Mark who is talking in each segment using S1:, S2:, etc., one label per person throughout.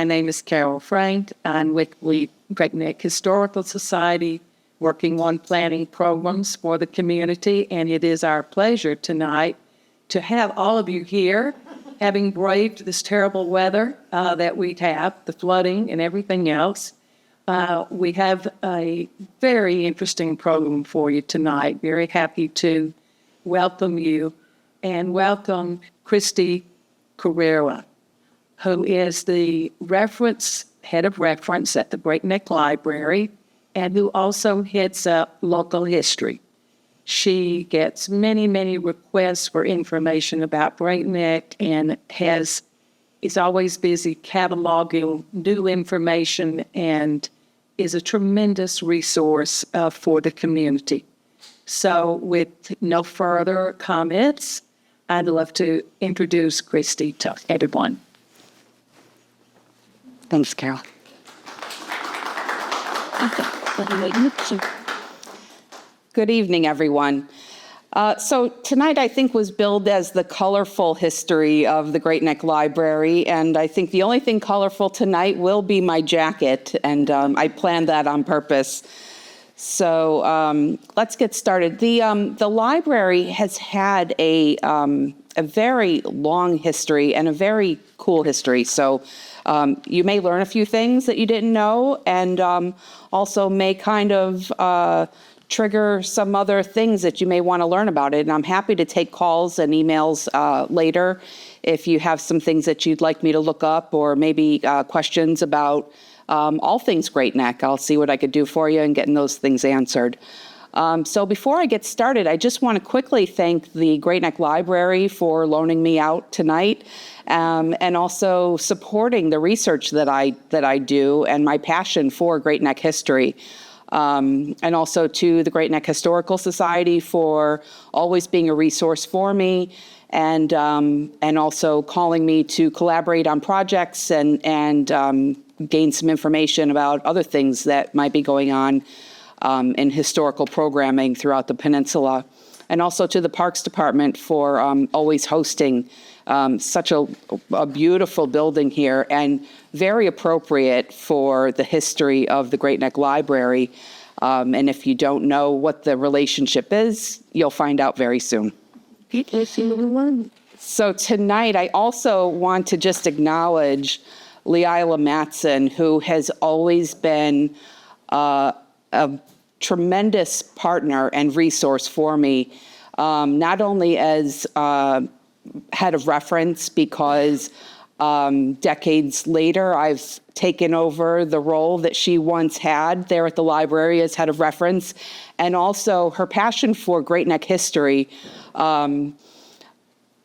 S1: My name is Carol Frank. I'm with the Great Neck Historical Society, working on planning programs for the community, and it is our pleasure tonight to have all of you here, having braved this terrible weather that we have, the flooding and everything else. We have a very interesting program for you tonight. Very happy to welcome you and welcome Christy Carrera, who is the head of reference at the Great Neck Library, and who also heads up local history. She gets many, many requests for information about Great Neck and is always busy cataloging new information and is a tremendous resource for the community. So with no further comments, I'd love to introduce Christy to everyone.
S2: Thanks, Carol. Good evening, everyone. So tonight, I think, was billed as the colorful history of the Great Neck Library, and I think the only thing colorful tonight will be my jacket, and I planned that on purpose. So let's get started. The library has had a very long history and a very cool history. So you may learn a few things that you didn't know, and also may kind of trigger some other things that you may want to learn about it. And I'm happy to take calls and emails later if you have some things that you'd like me to look up, or maybe questions about all things Great Neck. I'll see what I could do for you in getting those things answered. So before I get started, I just want to quickly thank the Great Neck Library for loaning me out tonight, and also supporting the research that I do and my passion for Great Neck history. And also to the Great Neck Historical Society for always being a resource for me, and also calling me to collaborate on projects and gain some information about other things that might be going on in historical programming throughout the peninsula. And also to the Parks Department for always hosting such a beautiful building here, and very appropriate for the history of the Great Neck Library. And if you don't know what the relationship is, you'll find out very soon. So tonight, I also want to just acknowledge Leila Matson, who has always been a tremendous partner and resource for me, not only as head of reference, because decades later I've taken over the role that she once had there at the library as head of reference, and also her passion for Great Neck history.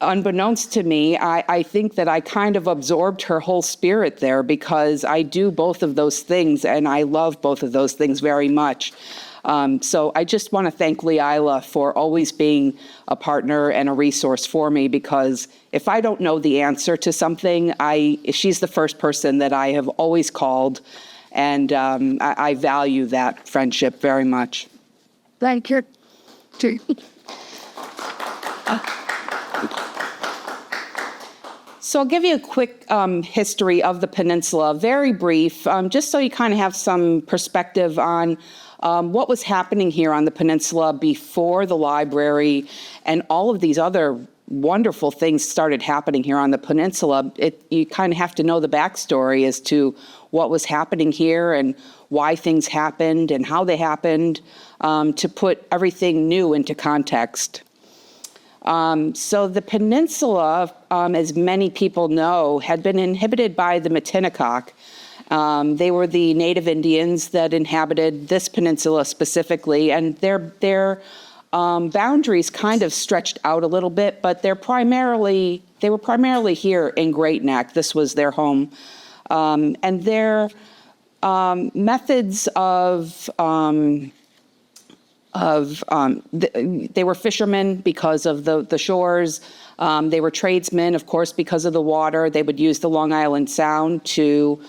S2: Unbeknownst to me, I think that I kind of absorbed her whole spirit there, because I do both of those things, and I love both of those things very much. So I just want to thank Leila for always being a partner and a resource for me, because if I don't know the answer to something, she's the first person that I have always called, and I value that friendship very much.
S1: Thank you.
S2: So I'll give you a quick history of the peninsula, very brief, just so you kind of have some perspective on what was happening here on the peninsula before the library and all of these other wonderful things started happening here on the peninsula. You kind of have to know the backstory as to what was happening here and why things happened and how they happened, to put everything new into context. So the peninsula, as many people know, had been inhabited by the Matinecock. They were the native Indians that inhabited this peninsula specifically, and their boundaries kind of stretched out a little bit, but they were primarily here in Great Neck. This was their home. And their methods they were fishermen because of the shores. They were tradesmen, of course, because of the water. They would use the Long Island Sound to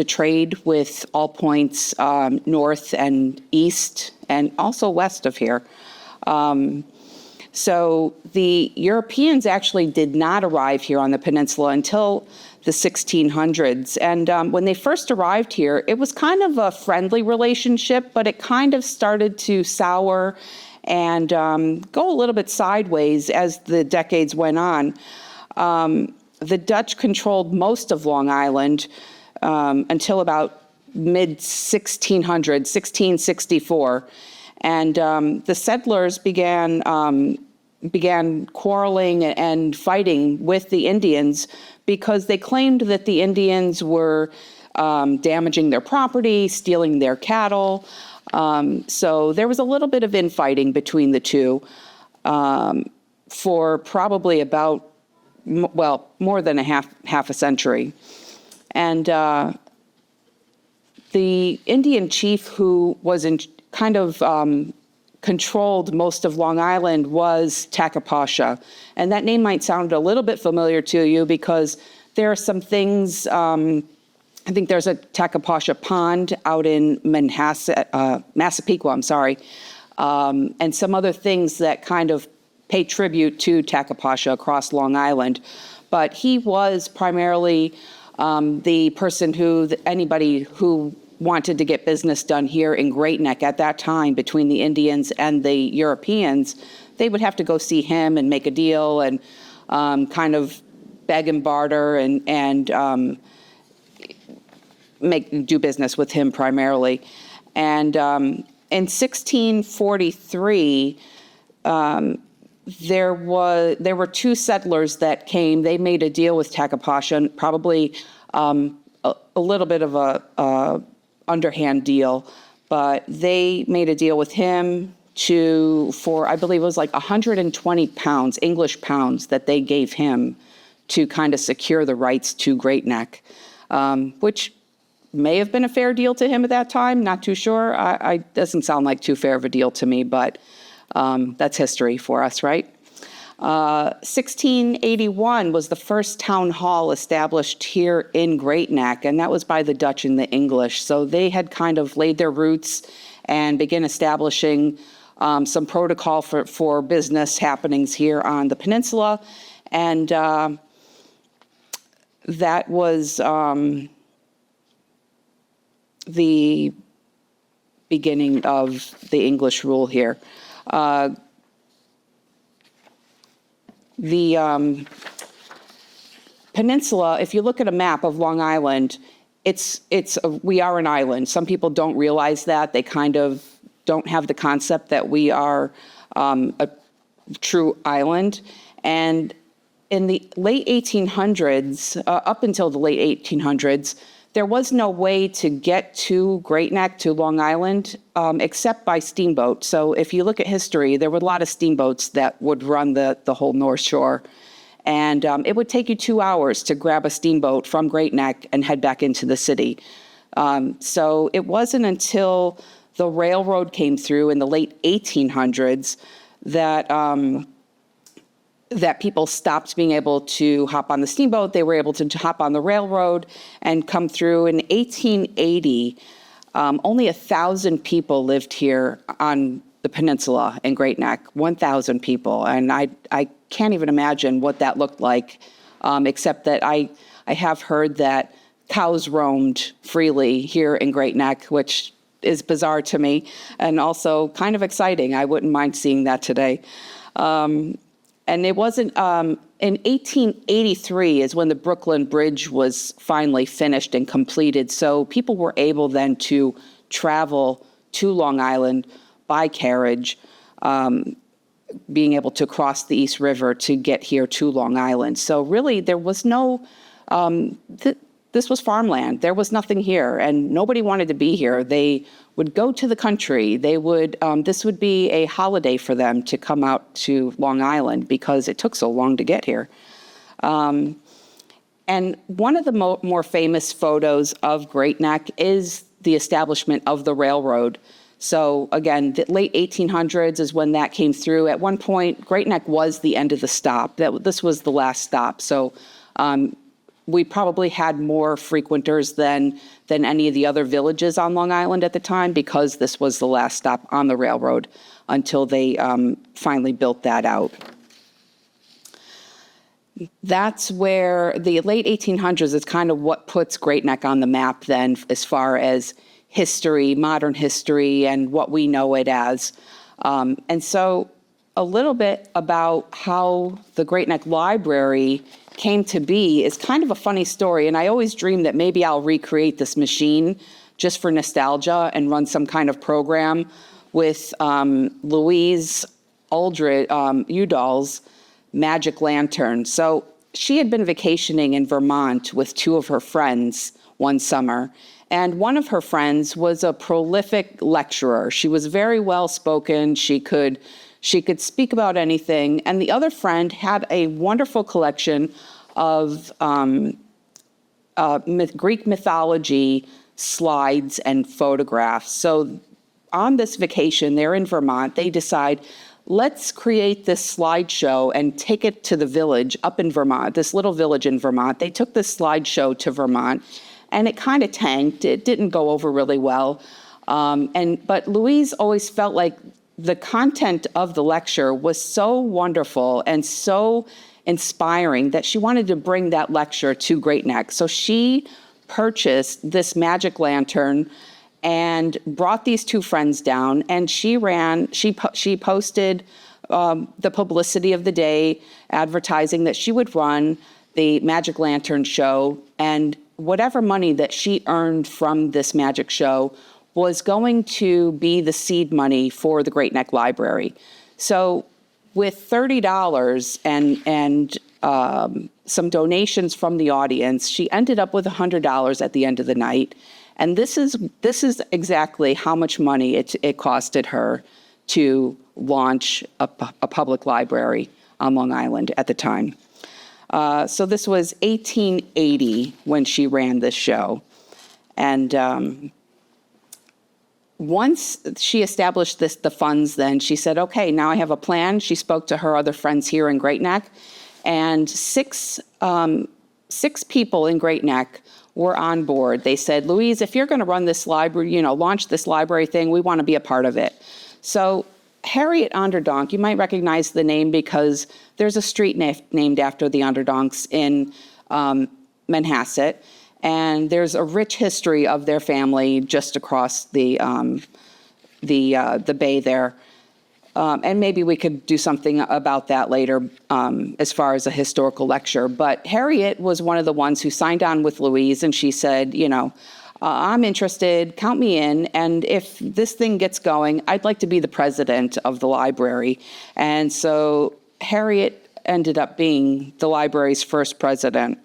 S2: trade with all points north and east, and also west of here. So the Europeans actually did not arrive here on the peninsula until the 1600s. And when they first arrived here, it was kind of a friendly relationship, but it kind of started to sour and go a little bit sideways as the decades went on. The Dutch controlled most of Long Island until about mid-1600s, 1664. And the settlers began quarreling and fighting with the Indians because they claimed that the Indians were damaging their property, stealing their cattle. So there was a little bit of infighting between the two for probably about, well, more than half a century. And the Indian chief who was in kind of controlled most of Long Island was Takapasha. And that name might sound a little bit familiar to you because there are some things, I think there's a Takapasha Pond out in Massapequa, and some other things that kind of pay tribute to Takapasha across Long Island. But he was primarily the person who, anybody who wanted to get business done here in Great Neck at that time between the Indians and the Europeans, they would have to go see him and make a deal and kind of beg and barter and do business with him primarily. And in 1643, there were two settlers that came. They made a deal with Takapasha, probably a little bit of a underhand deal, but they made a deal with him for I believe it was like 120 pounds, English pounds, that they gave him to kind of secure the rights to Great Neck, which may have been a fair deal to him at that time. Not too sure. I doesn't sound like too fair of a deal to me, but that's history for us, right? 1681 was the first town hall established here in Great Neck, and that was by the Dutch and the English. So they had kind of laid their roots and began establishing some protocol for business happenings here on the peninsula. And that was the beginning of the English rule here. The peninsula, if you look at a map of Long Island, we are an island. Some people don't realize that. They kind of don't have the concept that we are a true island. And in the late 1800s, up until the late 1800s, there was no way to get to Great Neck, to Long Island, except by steamboat. So if you look at history, there were a lot of steamboats that would run the whole North Shore. And it would take you 2 hours to grab a steamboat from Great Neck and head back into the city. So it wasn't until the railroad came through in the late 1800s that people stopped being able to hop on the steamboat. They were able to hop on the railroad and come through. In 1880, only 1,000 people lived here on the peninsula in Great Neck, 1,000 people. And I can't even imagine what that looked like, except that I have heard that cows roamed freely here in Great Neck, which is bizarre to me and also kind of exciting. I wouldn't mind seeing that today. And it wasn't, in 1883 is when the Brooklyn Bridge was finally finished and completed. So people were able then to travel to Long Island by carriage, being able to cross the East River to get here to Long Island. So really there was no, this was farmland. There was nothing here and nobody wanted to be here. They would go to the country. They would, this would be a holiday for them to come out to Long Island because it took so long to get here. And one of the more famous photos of Great Neck is the establishment of the railroad. So again, the late 1800s is when that came through. At one point, Great Neck was the end of the stop. This was the last stop. So we probably had more frequenters than any of the other villages on Long Island at the time because this was the last stop on the railroad until they finally built that out. That's where the late 1800s is kind of what puts Great Neck on the map then, as far as history, modern history, and what we know it as. And so a little bit about how the Great Neck Library came to be is kind of a funny story. And I always dream that maybe I'll recreate this machine just for nostalgia and run some kind of program with Louise Udall's Magic Lantern. So she had been vacationing in Vermont with two of her friends one summer. And one of her friends was a prolific lecturer. She was very well spoken. She could speak about anything. And the other friend had a wonderful collection of Greek mythology slides and photographs. So on this vacation, they're in Vermont, they decide, let's create this slideshow and take it to the village up in Vermont, this little village in Vermont. They took this slideshow to Vermont, and it kind of tanked. It didn't go over really well. But Louise always felt like the content of the lecture was so wonderful and so inspiring that she wanted to bring that lecture to Great Neck. So she purchased this magic lantern and brought these two friends down, and she posted the publicity of the day, advertising that she would run the Magic Lantern show, and whatever money that she earned from this magic show was going to be the seed money for the Great Neck Library. So with $30 and some donations from the audience, she ended up with $100 at the end of the night. And this is exactly how much money it costed her to launch a public library on Long Island at the time. So this was 1880 when she ran this show. And once she established the funds, then she said, okay, now I have a plan. She spoke to her other friends here in Great Neck, and six people in Great Neck were on board. They said, Louise, if you're going to run this library, launch this library thing, we want to be a part of it. So Harriet Onderdonk, you might recognize the name because there's a street named after the Onderdonks in Manhasset, and there's a rich history of their family just across the bay there. And maybe we could do something about that later as far as a historical lecture. But Harriet was one of the ones who signed on with Louise, and she said, I'm interested, count me in, and if this thing gets going, I'd like to be the president of the library. And so Harriet ended up being the library's first president.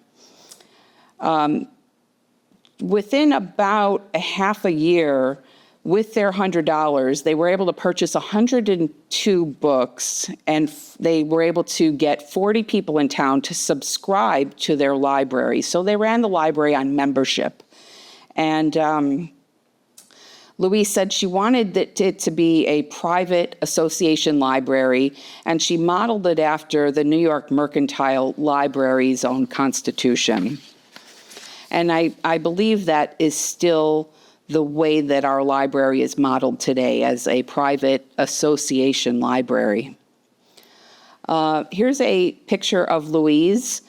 S2: Within about a half a year, with their $100, they were able to purchase 102 books, and they were able to get 40 people in town to subscribe to their library. So they ran the library on membership. And Louise said she wanted it to be a private association library, and she modeled it after the New York Mercantile Library's own constitution. And I believe that is still the way that our library is modeled today, as a private association library. Here's a picture of Louise.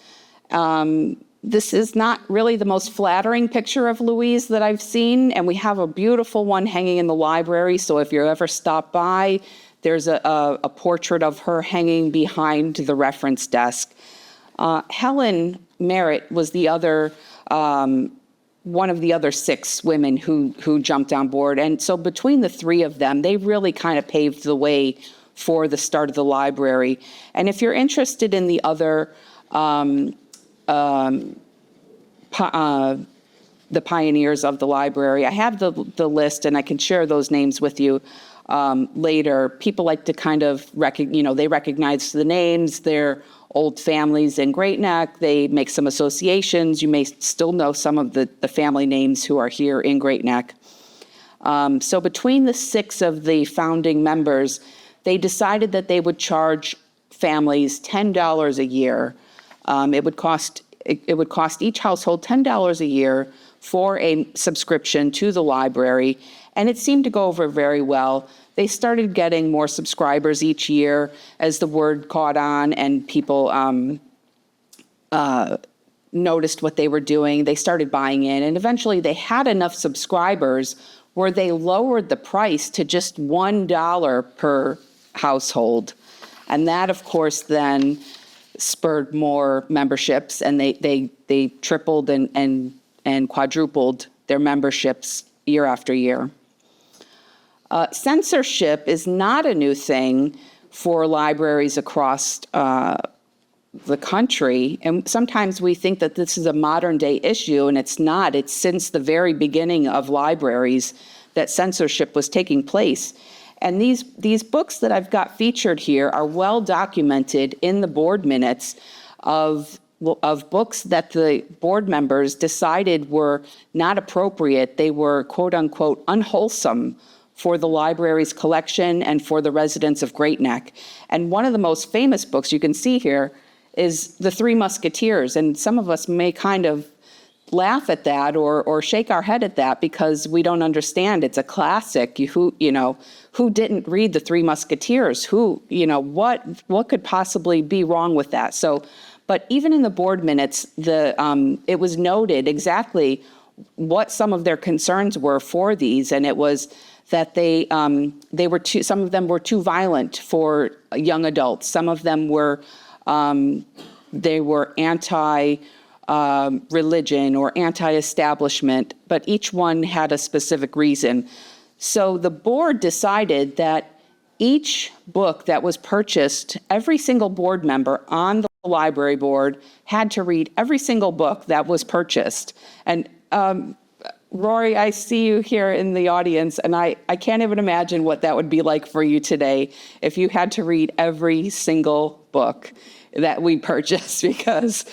S2: This is not really the most flattering picture of Louise that I've seen, and we have a beautiful one hanging in the library, so if you ever stop by, there's a portrait of her hanging behind the reference desk. Helen Merritt was the other one of the other 6 women who jumped on board. And so between the 3 of them, they really kind of paved the way for the start of the library. And if you're interested in the other, the pioneers of the library, I have the list, and I can share those names with you later. People like to kind of, they recognize the names, they're old families in Great Neck. They make some associations. You may still know some of the family names who are here in Great Neck. So between the 6 of the founding members, they decided that they would charge families $10 a year. It would cost each household $10 a year for a subscription to the library, and it seemed to go over very well. They started getting more subscribers each year as the word caught on, and people noticed what they were doing. They started buying in, and eventually they had enough subscribers where they lowered the price to just $1 per household. And that, of course, then spurred more memberships, and they tripled and quadrupled their memberships year after year. Censorship is not a new thing for libraries across the country. And sometimes we think that this is a modern day issue, and it's not. It's since the very beginning of libraries that censorship was taking place. And these books that I've got featured here are well documented in the board minutes of books that the board members decided were not appropriate. They were, quote unquote, unwholesome for the library's collection and for the residents of Great Neck. And one of the most famous books you can see here is The Three Musketeers. And some of us may kind of laugh at that or shake our head at that because we don't understand. It's a classic. Who didn't read The Three Musketeers? What could possibly be wrong with that? So, but even in the board minutes, it was noted exactly what some of their concerns were for these, and it was that some of them were too violent for young adults. Some of them were they were anti-religion or anti-establishment, but each one had a specific reason. So the board decided that each book that was purchased, every single board member on the library board had to read every single book that was purchased. And Rory, I see you here in the audience, and I can't even imagine what that would be like for you today if you had to read every single book that we purchased, because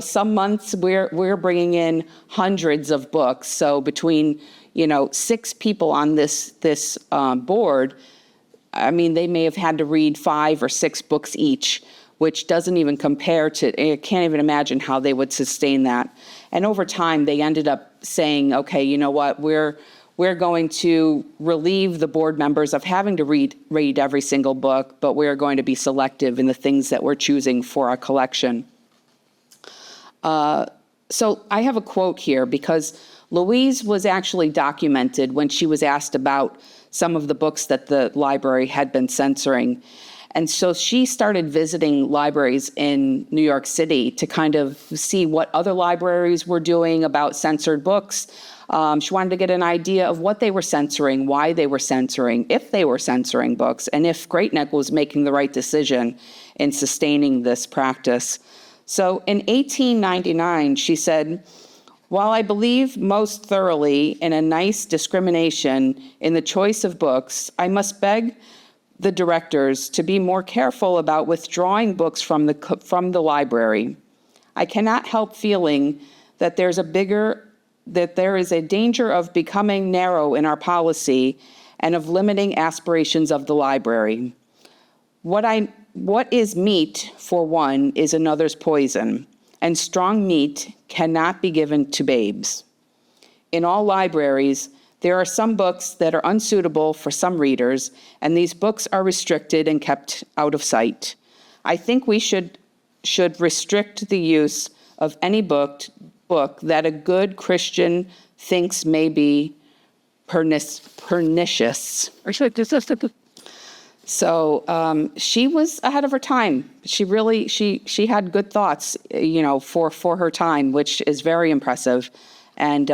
S2: some months we're bringing in hundreds of books. So between 6 people on this board, I mean, they may have had to read 5 or 6 books each, which doesn't even compare to, I can't even imagine how they would sustain that. And over time, they ended up saying, okay, you know what, we're going to relieve the board members of having to read every single book, but we're going to be selective in the things that we're choosing for our collection. So I have a quote here because Louise was actually documented when she was asked about some of the books that the library had been censoring. And so she started visiting libraries in New York City to kind of see what other libraries were doing about censored books. She wanted to get an idea of what they were censoring, why they were censoring, if they were censoring books, and if Great Neck was making the right decision in sustaining this practice. So in 1899, she said, "While I believe most thoroughly in a nice discrimination in the choice of books, I must beg the directors to be more careful about withdrawing books from the library. I cannot help feeling that there is a danger of becoming narrow in our policy and of limiting aspirations of the library. What is meat for one is another's poison, and strong meat cannot be given to babes. In all libraries, there are some books that are unsuitable for some readers, and these books are restricted and kept out of sight. I think we should restrict the use of any book that a good Christian thinks may be pernicious." So she was ahead of her time. She had good thoughts, for her time, which is very impressive. And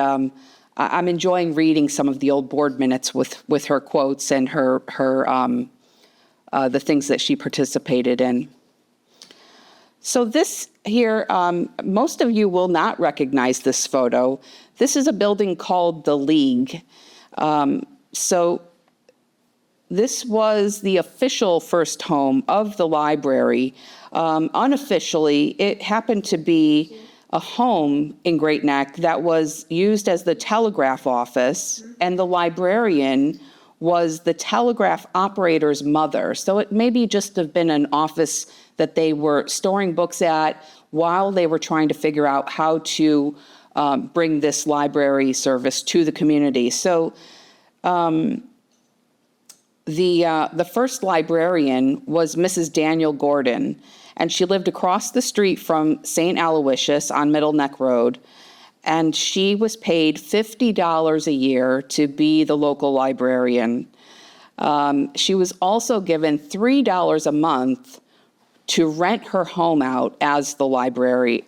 S2: I'm enjoying reading some of the old board minutes with her quotes and her the things that she participated in. So this here, most of you will not recognize this photo. This is a building called the League. So this was the official first home of the library. Unofficially, it happened to be a home in Great Neck that was used as the telegraph office, and the librarian was the telegraph operator's mother. So it maybe just have been an office that they were storing books at while they were trying to figure out how to bring this library service to the community. So the first librarian was Mrs. Daniel Gordon, and she lived across the street from St. Aloysius on Middle Neck Road. And she was paid $50 a year to be the local librarian. She was also given $3 a month to rent her home out as the library.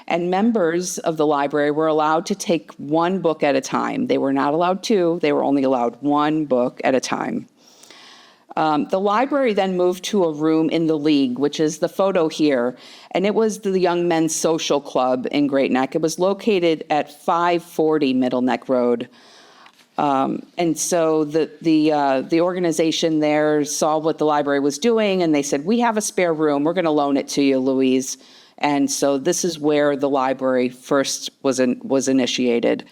S2: And members of the library were allowed to take one book at a time. They were not allowed two, they were only allowed one book at a time. The library then moved to a room in the League, which is the photo here, and it was the Young Men's Social Club in Great Neck. It was located at 540 Middle Neck Road. And so the organization there saw what the library was doing, and they said, "We have a spare room. We're going to loan it to you, Louise." And so this is where the library first was initiated.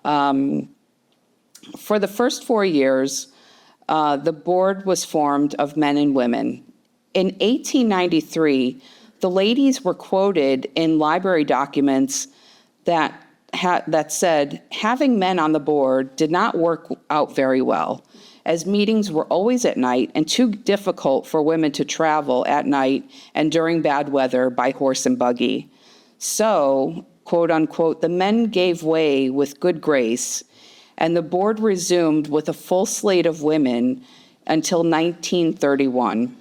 S2: For the first 4 years, the board was formed of men and women. In 1893, the ladies were quoted in library documents that said, having men on the board did not work out very well, as meetings were always at night and too difficult for women to travel at night and during bad weather by horse and buggy. So, quote unquote, the men gave way with good grace, and the board resumed with a full slate of women until 1931.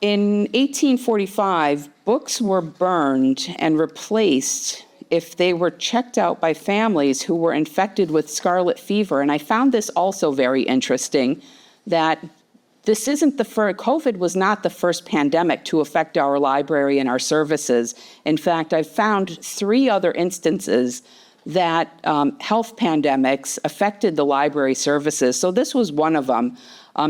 S2: In 1845, books were burned and replaced if they were checked out by families who were infected with scarlet fever. And I found this also very interesting, that this isn't COVID was not the first pandemic to affect our library and our services. In fact, I've found 3 other instances that health pandemics affected the library services. So this was one of them.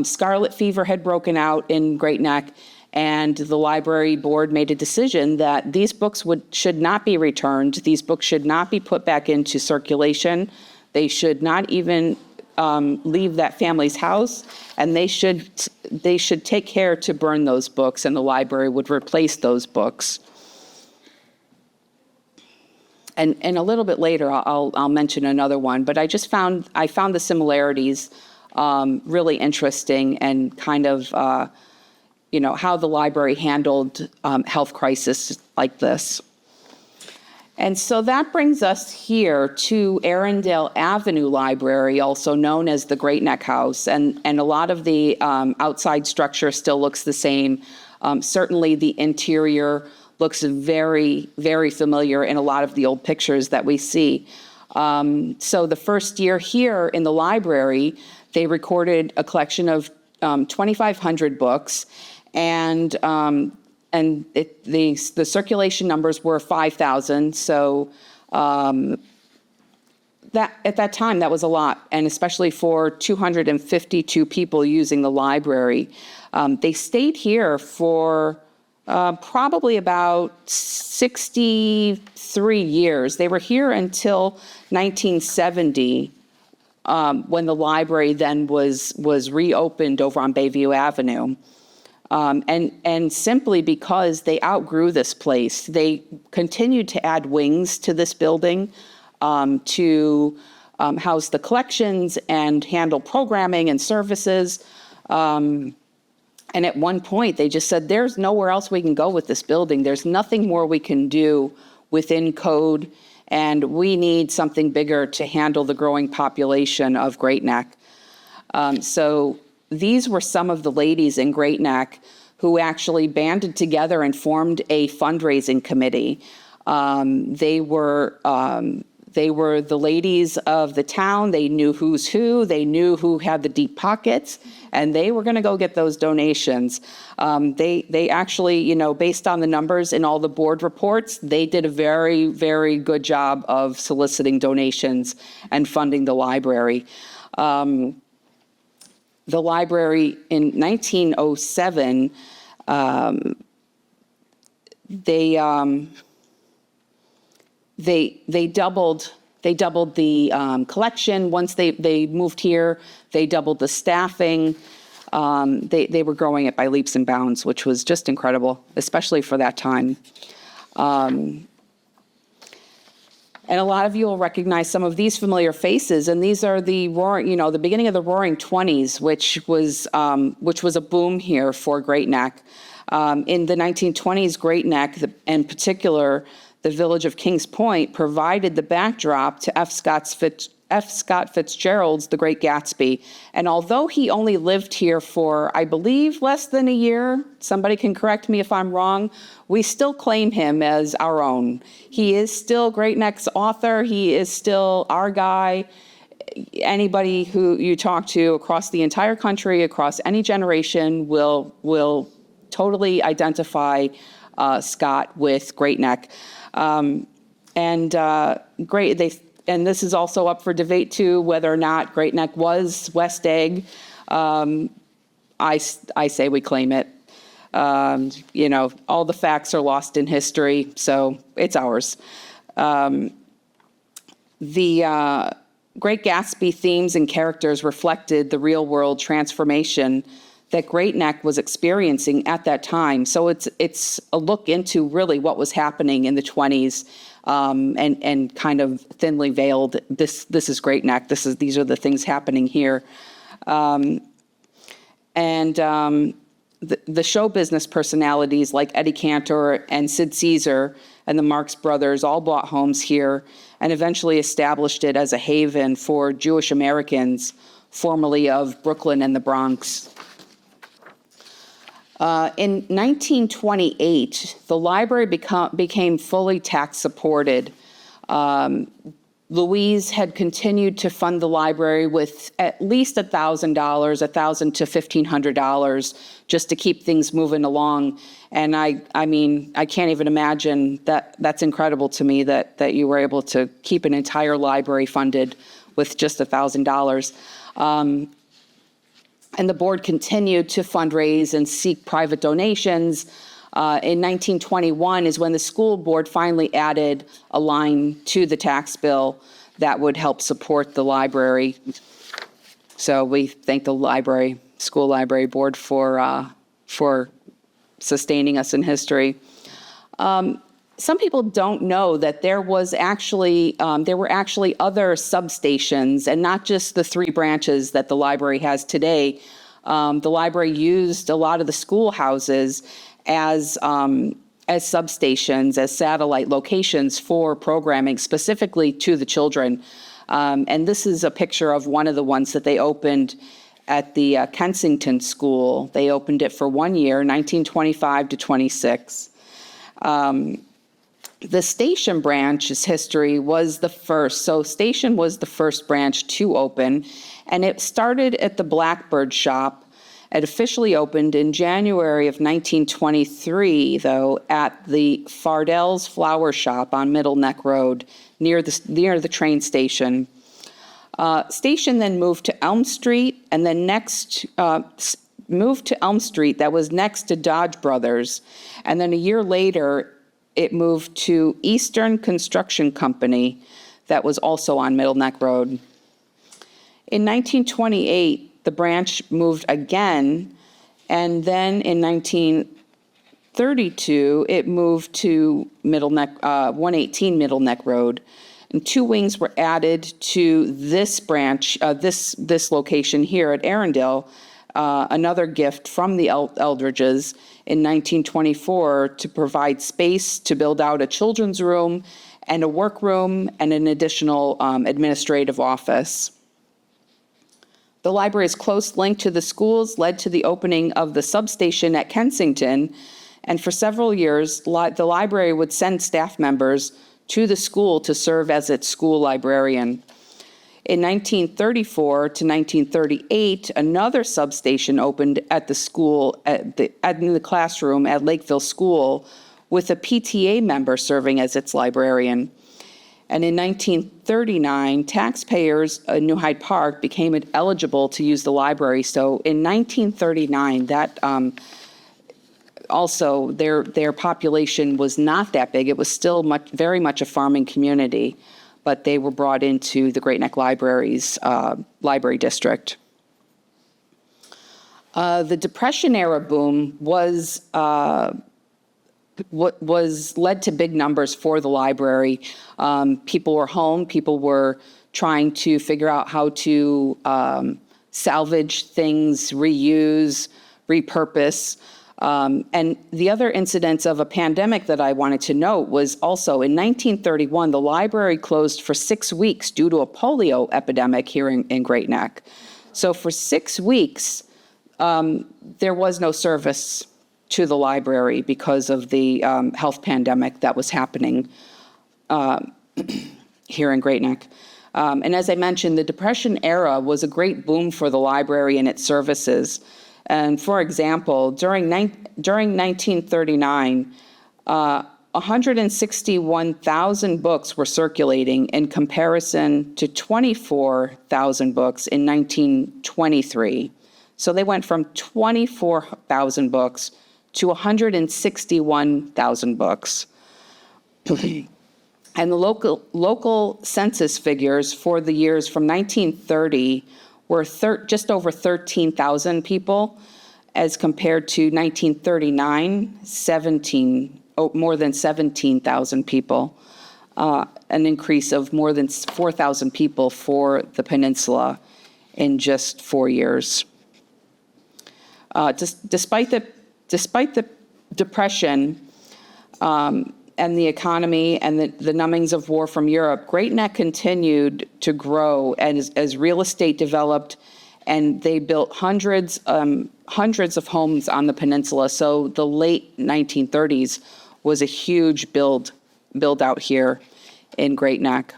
S2: Scarlet fever had broken out in Great Neck, and the library board made a decision that these books should not be returned. These books should not be put back into circulation. They should not even leave that family's house, and they should take care to burn those books, and the library would replace those books. And a little bit later, I'll mention another one, but I found the similarities really interesting, and kind of how the library handled health crisis like this. And so that brings us here to Arundel Avenue Library, also known as the Great Neck House, and a lot of the outside structure still looks the same. Certainly the interior looks very, very familiar in a lot of the old pictures that we see. So the first year here in the library, they recorded a collection of 2,500 books, and the circulation numbers were 5,000. So that at that time, that was a lot, and especially for 252 people using the library. They stayed here for probably about 63 years. They were here until 1970, when the library then was reopened over on Bayview Avenue. And simply because they outgrew this place, they continued to add wings to this building to house the collections and handle programming and services. And at one point, they just said, there's nowhere else we can go with this building. There's nothing more we can do within code, and we need something bigger to handle the growing population of Great Neck. So these were some of the ladies in Great Neck who actually banded together and formed a fundraising committee. They were the ladies of the town. They knew who's who. They knew who had the deep pockets, and they were going to go get those donations. They actually, based on the numbers in all the board reports, they did a very, very good job of soliciting donations and funding the library. The library in 1907, they doubled the collection. Once they moved here, they doubled the staffing. They were growing it by leaps and bounds, which was just incredible, especially for that time. And a lot of you will recognize some of these familiar faces, and these are the the beginning of the Roaring '20s, which was a boom here for Great Neck. In the 1920s, Great Neck, in particular, the village of Kings Point, provided the backdrop to F. Scott Fitzgerald's The Great Gatsby. And although he only lived here for, I believe, less than a year, somebody can correct me if I'm wrong, we still claim him as our own. He is still Great Neck's author. He is still our guy. Anybody who you talk to across the entire country, across any generation, will totally identify Scott with Great Neck. And this is also up for debate too, whether or not Great Neck was West Egg. I say we claim it. All the facts are lost in history, so it's ours. The Great Gatsby themes and characters reflected the real-world transformation that Great Neck was experiencing at that time. So it's a look into really what was happening in the 20s. And kind of thinly veiled. This is Great Neck. These are the things happening here, the show business personalities like Eddie Cantor and Sid Caesar and the Marx Brothers all bought homes here and eventually established it as a haven for Jewish Americans, formerly of Brooklyn and the Bronx. In 1928, the library became fully tax supported. Louise had continued to fund the library with at least $1,000, $1,000 to $1,500, just to keep things moving along. And I can't even imagine that. That's incredible to me that you were able to keep an entire library funded with just $1,000. And the board continued to fundraise and seek private donations. In 1921 is when the school board finally added a line to the tax bill that would help support the library. So we thank the school library board for sustaining us in history. Some people don't know that there were actually other substations, and not just the 3 branches that the library has today. The library used a lot of the schoolhouses as substations, as satellite locations for programming specifically to the children. And this is a picture of one of the ones that they opened at the Kensington School. They opened it for 1 year, 1925 to 26. The Station branch's history was the first. So Station was the first branch to open, and it started at the Blackbird Shop. It officially opened in January of 1923, though, at the Fardell's Flower Shop on Middle Neck Road, near the train station. Station then moved to Elm Street, and then moved to Elm Street, that was next to Dodge Brothers, and then a year later, it moved to Eastern Construction Company, that was also on Middle Neck Road. In 1928, the branch moved again, and then in 1932, it moved to 118 Middle Neck Road. And 2 wings were added to this branch, this location here at Arundel, another gift from the Eldridges in 1924 to provide space to build out a children's room and a workroom and an additional administrative office. The library's close link to the schools led to the opening of the substation at Kensington, and for several years, the library would send staff members to the school to serve as its school librarian. In 1934 to 1938, another substation opened at the school, in the classroom at Lakeville School, with a PTA member serving as its librarian. And in 1939, taxpayers in New Hyde Park became eligible to use the library. So in 1939, that also their population was not that big. It was still very much a farming community, but they were brought into the Great Neck Library's library district. The Depression era boom was what was led to big numbers for the library. People were home, people were trying to figure out how to salvage things, reuse, repurpose. And the other incidents of a pandemic that I wanted to note was also in 1931, the library closed for 6 weeks due to a polio epidemic here in Great Neck. So for 6 weeks, there was no service to the library because of the health pandemic that was happening here in Great Neck. And as I mentioned, the Depression era was a great boom for the library and its services. And for example, during 1939, 161,000 books were circulating in comparison to 24,000 books in 1923. So they went from 24,000 books to 161,000 books. And the local census figures for the years from 1930 were just over 13,000 people, as compared to 1939, more than 17,000 people, an increase of more than 4,000 people for the peninsula in just 4 years. Despite the Depression and the economy and the numbings of war from Europe, Great Neck continued to grow as real estate developed, and they built hundreds of homes on the peninsula. So the late 1930s was a huge build out here in Great Neck.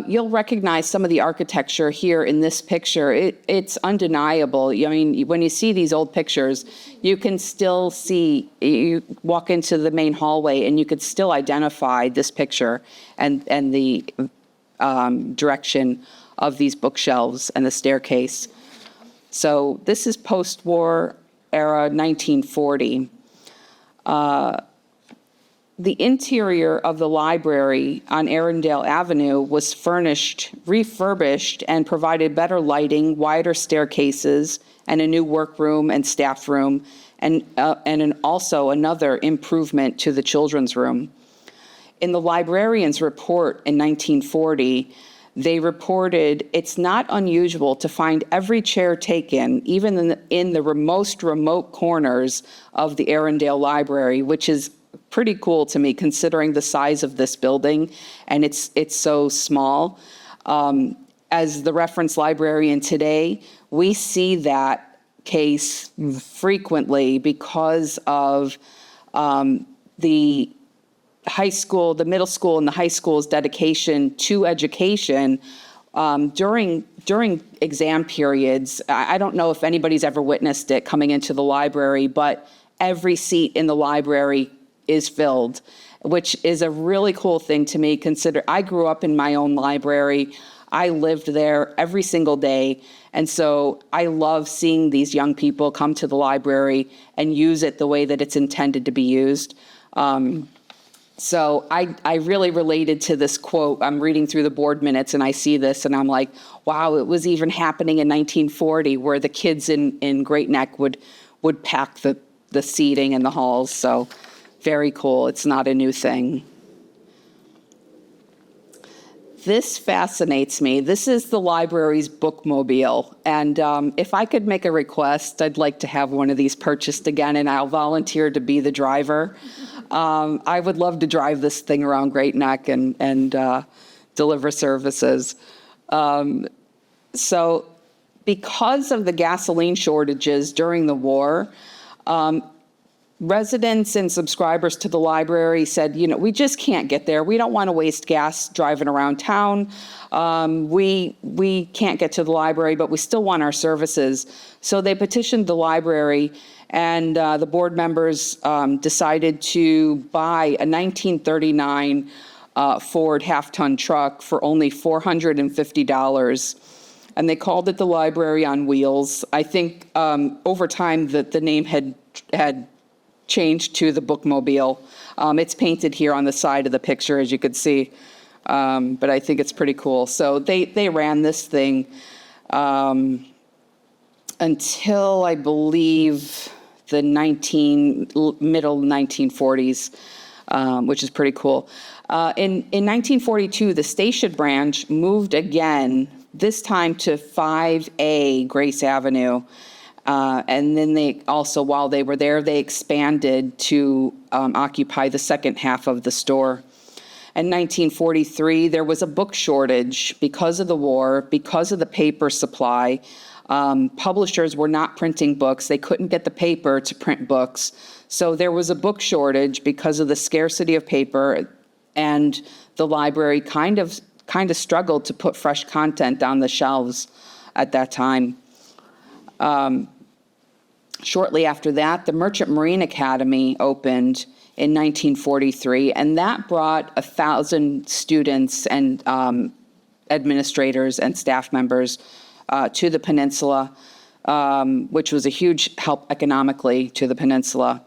S2: You'll recognize some of the architecture here in this picture. It's undeniable. I mean, when you see these old pictures, you can still see, you walk into the main hallway and you could still identify this picture and the direction of these bookshelves and the staircase. So this is post-war era 1940. The interior of the library on Arundel Avenue was refurbished, and provided better lighting, wider staircases, and a new workroom and staff room, and also another improvement to the children's room. In the librarian's report in 1940, they reported it's not unusual to find every chair taken, even in the most remote corners of the Arundel Library, which is pretty cool to me considering the size of this building, and it's so small. As the reference librarian today, we see that case frequently because of the high school, the middle school and the high school's dedication to education during exam periods. I don't know if anybody's ever witnessed it coming into the library, but every seat in the library is filled, which is a really cool thing to me. Consider I grew up in my own library. I lived there every single day. And so I love seeing these young people come to the library and use it the way that it's intended to be used. So I really related to this quote. I'm reading through the board minutes and I see this and I'm like, wow, it was even happening in 1940 where the kids in Great Neck would pack the seating in the halls. So very cool. It's not a new thing. This fascinates me. This is the library's bookmobile. And if I could make a request, I'd like to have one of these purchased again, and I'll volunteer to be the driver. I would love to drive this thing around Great Neck and deliver services. So because of the gasoline shortages during the war, residents and subscribers to the library said, we just can't get there. We don't want to waste gas driving around town. We can't get to the library, but we still want our services. So they petitioned the library, and the board members decided to buy a 1939 Ford half-ton truck for only $450. And they called it the Library on Wheels. I think over time the name had changed to the bookmobile. It's painted here on the side of the picture, as you could see, but I think it's pretty cool. So they ran this thing until I believe the middle 1940s, which is pretty cool. In 1942, the station branch moved again, this time to 5A Grace Avenue. And then they also, while they were there, they expanded to occupy the second half of the store. In 1943, there was a book shortage because of the war, because of the paper supply. Publishers were not printing books. They couldn't get the paper to print books. So there was a book shortage because of the scarcity of paper, and the library kind of struggled to put fresh content on the shelves at that time. Shortly after that, the Merchant Marine Academy opened in 1943, and that brought 1,000 students and administrators and staff members to the peninsula, which was a huge help economically to the peninsula.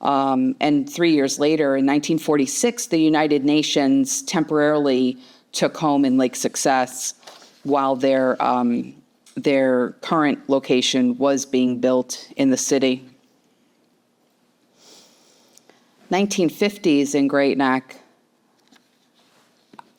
S2: And 3 years later, in 1946, the United Nations temporarily took home in Lake Success while their current location was being built in the city. 1950s in Great Neck.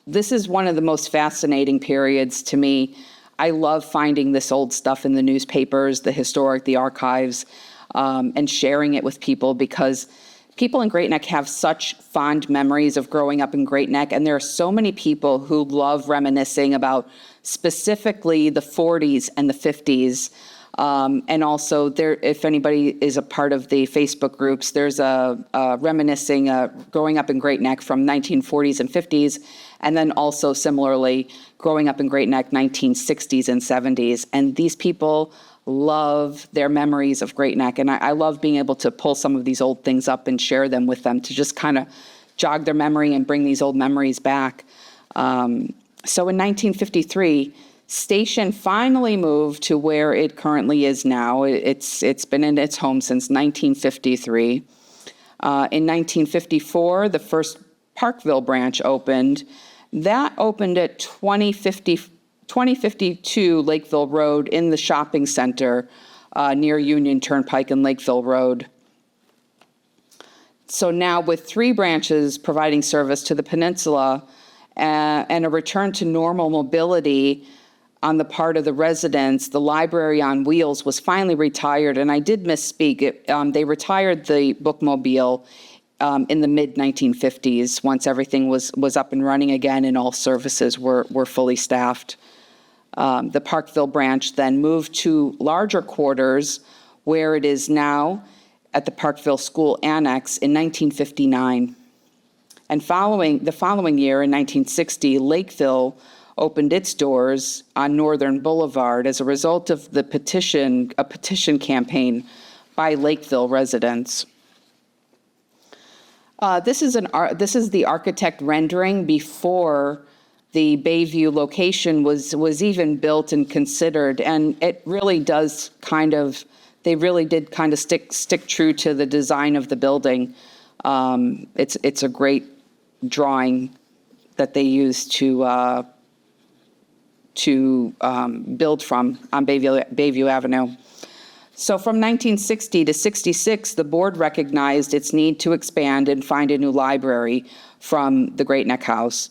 S2: This is one of the most fascinating periods to me. I love finding this old stuff in the newspapers, the archives, and sharing it with people, because people in Great Neck have such fond memories of growing up in Great Neck, and there are so many people who love reminiscing about specifically the 40s and the 50s. And also, there, if anybody is a part of the Facebook groups, there's a reminiscing growing up in Great Neck from 1940s and 50s, and then also similarly growing up in Great Neck 1960s and 70s. And these people love their memories of Great Neck, and I love being able to pull some of these old things up and share them with them to just kind of jog their memory and bring these old memories back. So in 1953, Station finally moved to where it currently is now. It's been in its home since 1953. In 1954, the first Parkville branch opened. That opened at 2052 Lakeville Road in the shopping center near Union Turnpike and Lakeville Road. So now with 3 branches providing service to the peninsula and a return to normal mobility on the part of the residents, the Library on Wheels was finally retired. And I did misspeak. They retired the bookmobile in the mid-1950s once everything was up and running again and all services were fully staffed. The Parkville branch then moved to larger quarters where it is now at the Parkville School Annex in 1959. And the following year, in 1960, Lakeville opened its doors on Northern Boulevard as a result of a petition campaign by Lakeville residents. This is the architect rendering before the Bayview location was even built and considered, and it really does they really did kind of stick true to the design of the building. It's a great drawing that they used to build from on Bayview Avenue. So from 1960 to 66, the board recognized its need to expand and find a new library from the Great Neck House.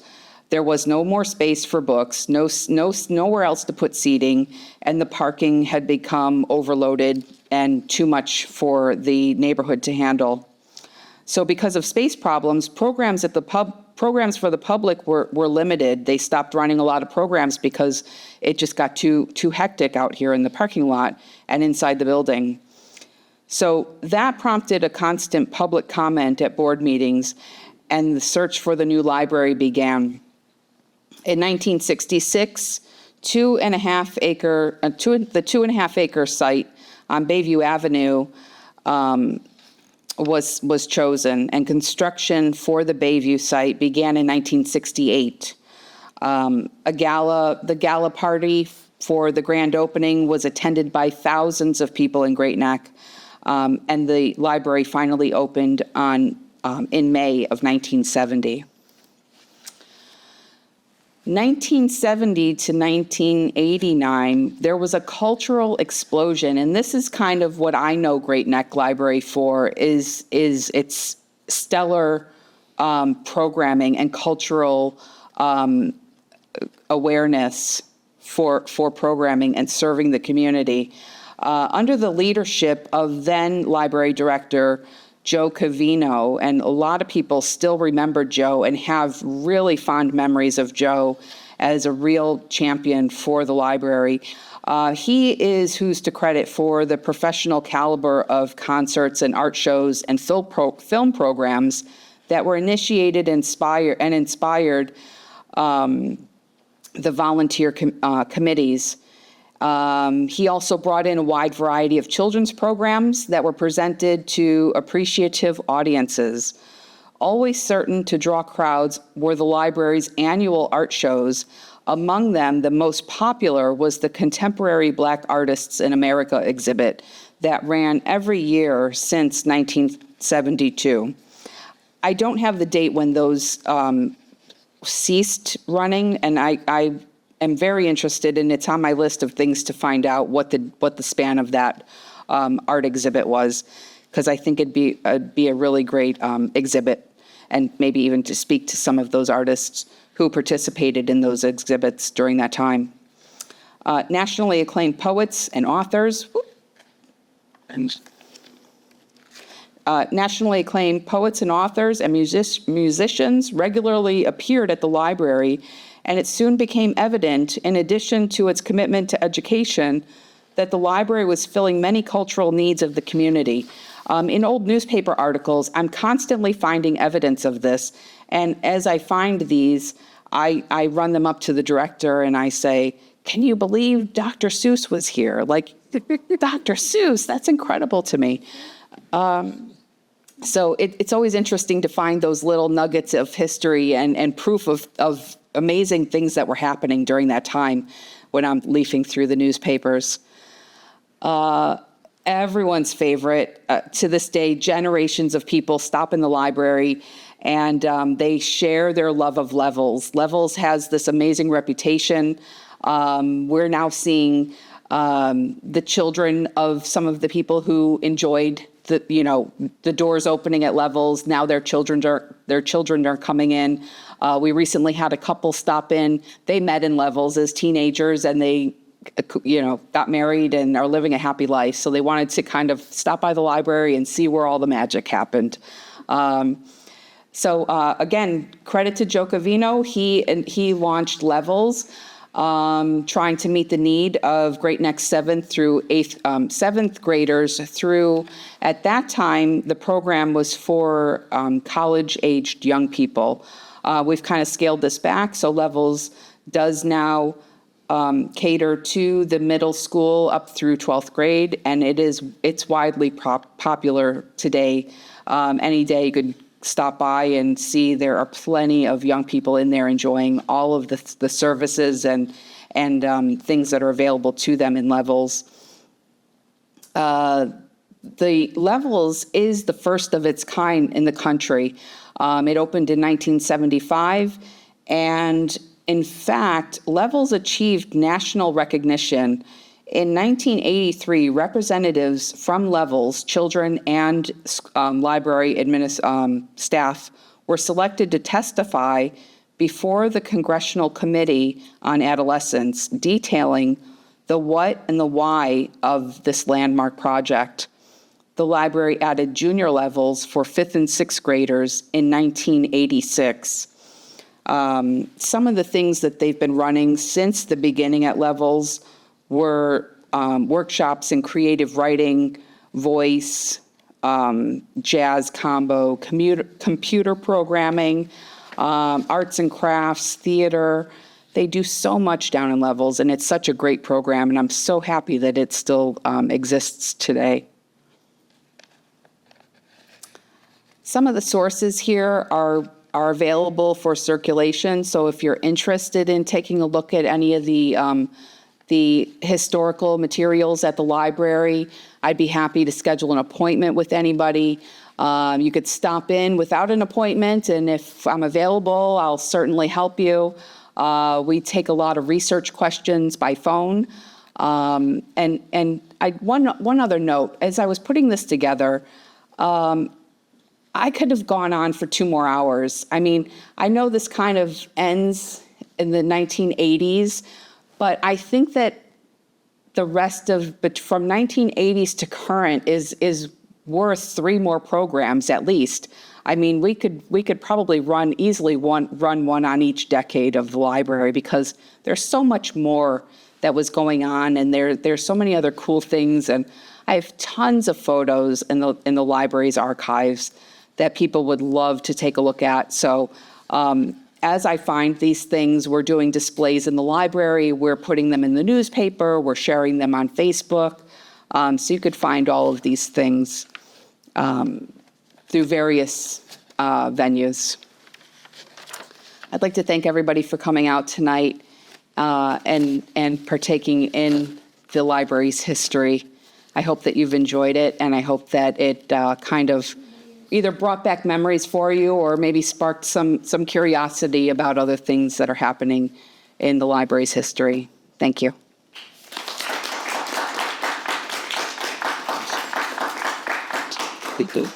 S2: There was no more space for books, nowhere else to put seating, and the parking had become overloaded and too much for the neighborhood to handle. So because of space problems, programs for the public were limited. They stopped running a lot of programs because it just got too hectic out here in the parking lot and inside the building. So that prompted a constant public comment at board meetings, and the search for the new library began. In 1966, the 2.5 acre site on Bayview Avenue was chosen, and construction for the Bayview site began in 1968. The gala party for the grand opening was attended by thousands of people in Great Neck, and the library finally opened in May of 1970. 1970 to 1989, there was a cultural explosion, and this is kind of what I know Great Neck Library for, is its stellar programming and cultural awareness for programming and serving the community. Under the leadership of then library director Joe Covino, and a lot of people still remember Joe and have really fond memories of Joe as a real champion for the library. He is who's to credit for the professional caliber of concerts and art shows and film programs that were initiated and inspired the volunteer committees. He also brought in a wide variety of children's programs that were presented to appreciative audiences. Always certain to draw crowds were the library's annual art shows. Among them, the most popular was the Contemporary Black Artists in America exhibit that ran every year since 1972. I don't have the date when those ceased running, and I am very interested, and it's on my list of things to find out what the span of that art exhibit was, because I think it'd be a really great exhibit, and maybe even to speak to some of those artists who participated in those exhibits during that time. Nationally acclaimed poets and authors. Nationally acclaimed poets and authors and musicians regularly appeared at the library, and it soon became evident, in addition to its commitment to education, that the library was filling many cultural needs of the community. In old newspaper articles, I'm constantly finding evidence of this, and as I find these, I run them up to the director and I say, "Can you believe Dr. Seuss was here?" Like, Dr. Seuss, that's incredible to me. So it's always interesting to find those little nuggets of history and proof of amazing things that were happening during that time when I'm leafing through the newspapers. Everyone's favorite, to this day, generations of people stop in the library and they share their love of Levels. Levels has this amazing reputation. We're now seeing the children of some of the people who enjoyed the doors opening at Levels. Now their children are coming in. We recently had a couple stop in. They met in Levels as teenagers, and they got married and are living a happy life. So they wanted to kind of stop by the library and see where all the magic happened. Again, credit to Joe Covino. He launched Levels, trying to meet the need of Great Neck 7th through 7th graders through, at that time, the program was for college-aged young people. We've kind of scaled this back, so Levels does now cater to the middle school up through 12th grade, and it's widely popular today. Any day you could stop by and see there are plenty of young people in there enjoying all of the services and things that are available to them in Levels. The Levels is the first of its kind in the country. It opened in 1975, and in fact, Levels achieved national recognition. In 1983, representatives from Levels, children and library staff, were selected to testify before the Congressional Committee on Adolescence, detailing the what and the why of this landmark project. The library added junior levels for 5th and 6th graders in 1986. Some of the things that they've been running since the beginning at Levels were workshops in creative writing, voice, jazz combo, computer programming, arts and crafts, theater. They do so much down in Levels, and it's such a great program, and I'm so happy that it still exists today. Some of the sources here are available for circulation, so if you're interested in taking a look at any of the historical materials at the library, I'd be happy to schedule an appointment with anybody. You could stop in without an appointment, and if I'm available, I'll certainly help you. We take a lot of research questions by phone. One other note, as I was putting this together, I could have gone on for 2 more hours. I mean, I know this kind of ends in the 1980s, but I think that the rest of, but from 1980s to current is worth 3 more programs at least. I mean, we could probably run one on each decade of the library, because there's so much more that was going on, and there's so many other cool things. And I have tons of photos in the library's archives that people would love to take a look at. So as I find these things, we're doing displays in the library, we're putting them in the newspaper, we're sharing them on Facebook. So you could find all of these things through various venues. I'd like to thank everybody for coming out tonight and partaking in the library's history. I hope that you've enjoyed it, and I hope that it kind of either brought back memories for you or maybe sparked some curiosity about other things that are happening in the library's history. Thank you.
S3: Thank you.